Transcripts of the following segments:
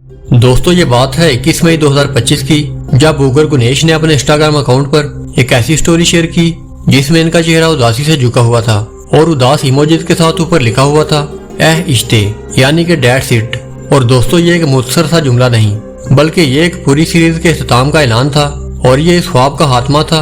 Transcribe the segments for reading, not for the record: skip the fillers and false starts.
दोस्तों ये बात है 21 मई 2025 की, जब उगर गुनेश ने अपने इंस्टाग्राम अकाउंट पर एक ऐसी स्टोरी शेयर की जिसमें इनका चेहरा उदासी से झुका हुआ था और उदास इमोजीज के साथ ऊपर लिखा हुआ था एह इश्ते, यानी कि डेट्स इट। और दोस्तों ये एक मुख्तसर सा जुमला नहीं, बल्कि ये एक पूरी सीरीज के इख्तिताम का ऐलान था और ये इस ख्वाब का खात्मा था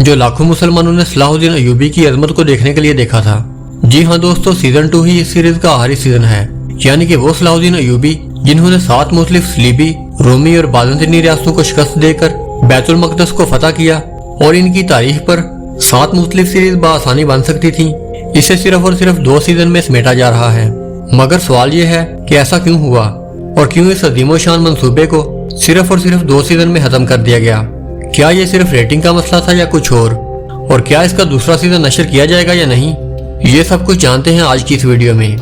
जो लाखों मुसलमानों ने सलाहुद्दीन अय्यूबी की अजमत को देखने के लिए देखा था। जी हाँ दोस्तों, सीजन 2 ही इस सीरीज का आखिरी सीजन है, यानी कि वो सलाहुद्दीन अय्यूबी जिन्होंने 7 मुख्तलिफ सलीबी, रोमी और बाज़ंतीनी रियासतों को शिकस्त देकर बैतुल मक़दस को फतह किया और इनकी तारीख पर 7 मुख्तलिफ सीरीज बआसानी बन सकती थी। इसे सिर्फ और सिर्फ 2 सीजन में समेटा जा रहा है। मगर सवाल ये है कि ऐसा क्यों हुआ और क्यों इस अजीमो शान मंसूबे को सिर्फ और सिर्फ 2 सीजन में खत्म कर दिया गया। क्या ये सिर्फ रेटिंग का मसला था या कुछ और क्या इसका दूसरा सीजन नशर किया जाएगा या नहीं, ये सब कुछ जानते हैं आज की इस वीडियो में।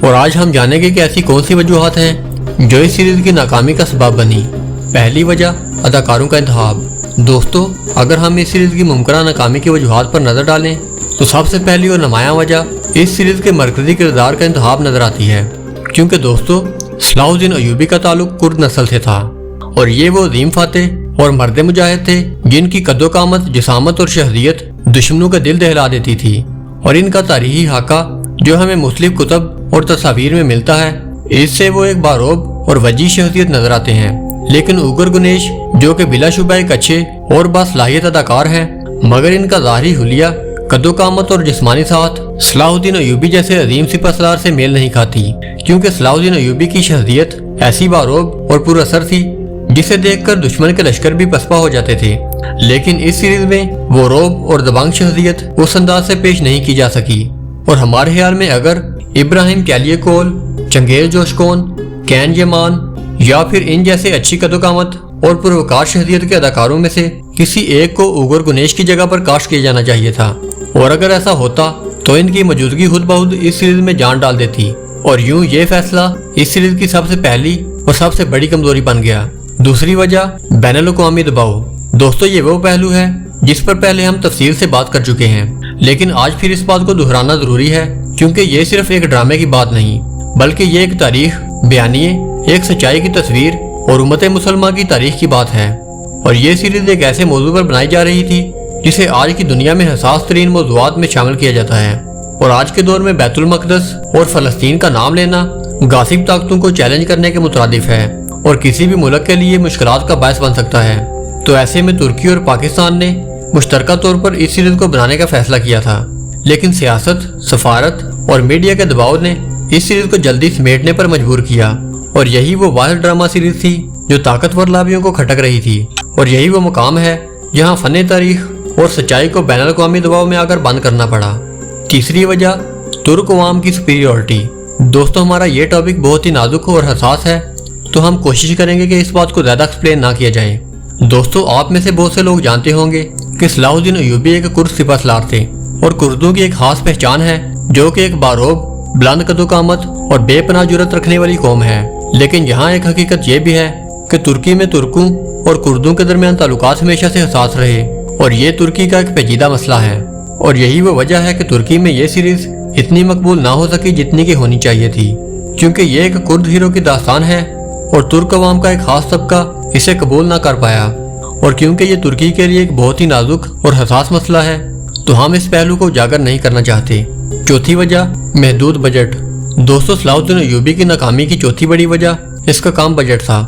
और आज हम जानेंगे कि ऐसी कौन सी वजूहात हैं जो इस सीरीज की नाकामी का सबब बनी। पहली वजह, अदाकारों का इंतखाब। दोस्तों, अगर हम इस सीरीज की मुमकिन नाकामी की वजूहात पर नजर डालें तो सबसे पहली और नुमायां वजह इस सीरीज के मरकजी किरदार का इंतखाब नजर आती है, क्योंकि दोस्तों सलाहुद्दीन अय्यूबी का ताल्लुक कुर्द नस्ल से था और ये वो अजीम फातेह और मर्द मुजाहिद थे जिनकी कद्दो-कामत, जिसामत और शहदियत दुश्मनों का दिल दहला देती थी। और इनका तारीखी हाका जो हमें मुख्तलिफ कुतब और तस्वीर में मिलता है, इससे वो एक बारोब और वजी शख्सियत नजर आते हैं। लेकिन उगर गुनेश जो कि बिलाशुबा एक अच्छे और बासलाहियत अदाकार हैं, मगर इनका ज़ाहरी हुलिया, कद्दो-कामत और जिस्मानी साथ सलाहुद्दीन अय्यूबी जैसे अजीम सिपहसालार से मेल नहीं खाती, क्योंकि सलाहुद्दीन अय्यूबी की शख्सियत ऐसी बारोब और पुरअसर थी जिसे देखकर दुश्मन के लश्कर भी पसपा हो जाते थे। लेकिन इस सीरीज में वो रोब और दबंग शख्सियत उस अंदाज से पेश नहीं की जा सकी। और हमारे ख्याल में अगर इब्राहिम कैलियकोल, चंगेज जोशकोन, कैन यमान या फिर इन जैसे अच्छी कद्दो-कामत और पुरवकार शख्सियत के अदाकारों में से किसी एक को उगर गुनेश की जगह पर कास्ट किया जाना चाहिए था। और अगर ऐसा होता तो इनकी मौजूदगी खुद बहुद इस सीरीज में जान डाल देती और यूं ये फैसला इस सीरीज की सबसे पहली और सबसे बड़ी कमजोरी बन गया। दूसरी वजह, बैनुल-अक़वामी दबाव। दोस्तों ये वो पहलू है जिस पर पहले हम तफसील से बात कर चुके हैं, लेकिन आज फिर इस बात को दोहराना जरूरी है, क्योंकि ये सिर्फ एक ड्रामे की बात नहीं, बल्कि ये एक तारीख, बयानिए, एक सच्चाई की तस्वीर और उम्मत मुसलमान की तारीख की बात है। और ये सीरीज एक ऐसे मौजू पर बनाई जा रही थी जिसे आज की दुनिया में हसास तरीन मौज़ूआत में शामिल किया जाता है। और आज के दौर में बैतुल मक़दस और फ़लस्तीन का नाम लेना गासिब ताकतों को चैलेंज करने के मुतरादिफ है और किसी भी मुल्क के लिए मुश्किलात का बायस बन सकता है। तो ऐसे में तुर्की और पाकिस्तान ने मुश्तरका तौर पर इस सीरीज को बनाने का फैसला किया था, लेकिन सियासत, सफारत और मीडिया के दबाव ने इस सीरीज को जल्दी समेटने पर मजबूर किया। और यही वो वाहिद ड्रामा सीरीज थी जो ताकतवर लाबियों को खटक रही थी। और यही वो मुकाम है जहाँ फन तारीख और सच्चाई को बैनुल-अक़वामी दबाव में आकर बंद करना पड़ा। तीसरी वजह, तुर्क अवाम की सुपीरियॉरिटी। दोस्तों हमारा ये टॉपिक बहुत ही नाजुक और हसास है, तो हम कोशिश करेंगे कि इस बात को ज्यादा एक्सप्लेन ना किया जाए। दोस्तों आप में से बहुत से लोग जानते होंगे कि सलाहुद्दीन अय्यूबी एक कुर्द सिपहसालार थे और कुर्दों की एक खास पहचान है जो कि एक बारोब, बुलंद कद्दो-कामत और बेपनाह जुर्रत रखने वाली कौम है। लेकिन यहाँ एक हकीकत यह भी है कि तुर्की में तुर्कों और कुर्दों के दरमियान ताल्लुकात हमेशा से हसास रहे और ये तुर्की का एक पेचीदा मसला है। और यही वो वजह है कि तुर्की में ये सीरीज इतनी मकबूल ना हो सकी जितनी की होनी चाहिए थी, क्योंकि ये एक कुर्द हीरो की दास्तान है और तुर्क अवाम का एक खास तबका इसे कबूल ना कर पाया। और क्योंकि ये तुर्की के लिए एक बहुत ही नाजुक और हसास मसला है, तो हम इस पहलू को उजागर नहीं करना चाहते। चौथी वजह, महदूद बजट। दोस्तों सलाहुद्दीन अय्यूबी की नाकामी की चौथी बड़ी वजह इसका कम बजट था।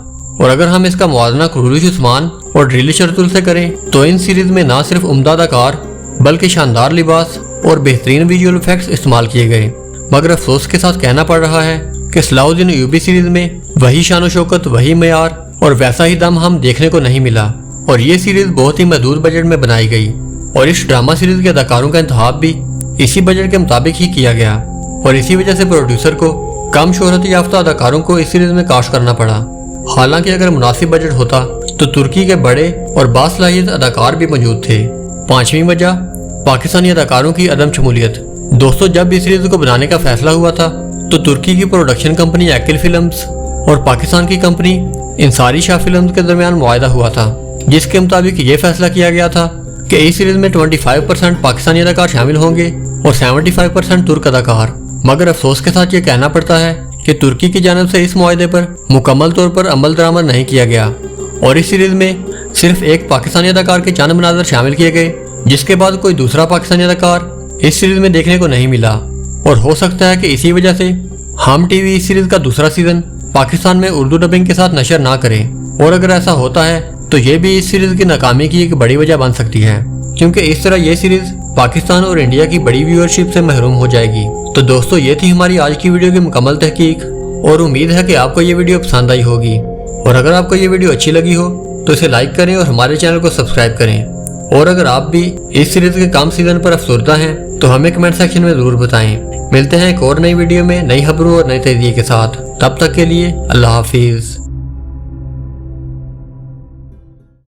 और अगर हम इसका मुआवजा कुरैश उस्मान और ड्रिल शरतुल से करें तो इन सीरीज में ना सिर्फ उम्दा अदाकार बल्कि शानदार लिबास और बेहतरीन विजुअल इफेक्ट्स इस्तेमाल किए गए। मगर अफसोस के साथ कहना पड़ रहा है कि सलाहुद्दीन अय्यूबी सीरीज में वही शान शौकत, वही मयार और वैसा ही दम हम देखने को नहीं मिला। और ये सीरीज बहुत ही महदूद बजट में बनाई गई और इस ड्रामा सीरीज के अदाकारों का इंतखाब भी इसी बजट के मुताबिक ही किया गया। और इसी वजह से प्रोड्यूसर को कम शोहरत याफ्ता अदाकारों को इस सीरीज में कास्ट करना पड़ा। हालांकि अगर मुनासिब बजट होता तो तुर्की के बड़े और बासलाहियत अदाकार भी मौजूद थे। पांचवी वजह, पाकिस्तानी अदाकारों की अदम शमूलियत। दोस्तों जब इस सीरीज को बनाने का फैसला हुआ था तो तुर्की की प्रोडक्शन कंपनी एक्किल फिल्म्स और पाकिस्तान की कंपनी इंसारी शाह फिल्म्स के दरमियान मुआहदा हुआ था, जिसके मुताबिक ये फैसला किया गया था कि इस सीरीज में 25% पाकिस्तानी अदाकार शामिल होंगे और 75% तुर्क अदाकार। मगर अफसोस के साथ ये कहना पड़ता है कि तुर्की की जानिब से इस मुआहदे पर मुकम्मल तौर पर अमल दरामद नहीं किया गया और इस सीरीज में सिर्फ एक पाकिस्तानी अदाकार के चंद मनाज़र शामिल किए गए, जिसके बाद कोई दूसरा पाकिस्तानी अदाकार इस सीरीज में देखने को नहीं मिला। और हो सकता है कि इसी वजह से हम टीवी इस सीरीज का दूसरा सीजन पाकिस्तान में उर्दू डबिंग के साथ नशर ना करे, और अगर ऐसा होता है तो ये भी इस सीरीज की नाकामी की एक बड़ी वजह बन सकती है, क्योंकि इस तरह ये सीरीज पाकिस्तान और इंडिया की बड़ी व्यूअरशिप से महरूम हो जाएगी। तो दोस्तों, ये थी हमारी आज की वीडियो की मुकम्मल तहकीक, और उम्मीद है कि आपको ये वीडियो पसंद आई होगी। और अगर आपको ये वीडियो अच्छी लगी हो तो इसे लाइक करें और हमारे चैनल को सब्सक्राइब करें। और अगर आप भी इस सीरीज के कम सीजन पर अफसरदा हैं तो हमें कमेंट सेक्शन में जरूर बताएं। मिलते हैं एक और नई वीडियो में नई खबरों और नए तजज़िये के साथ। तब तक के लिए अल्लाह हाफिज।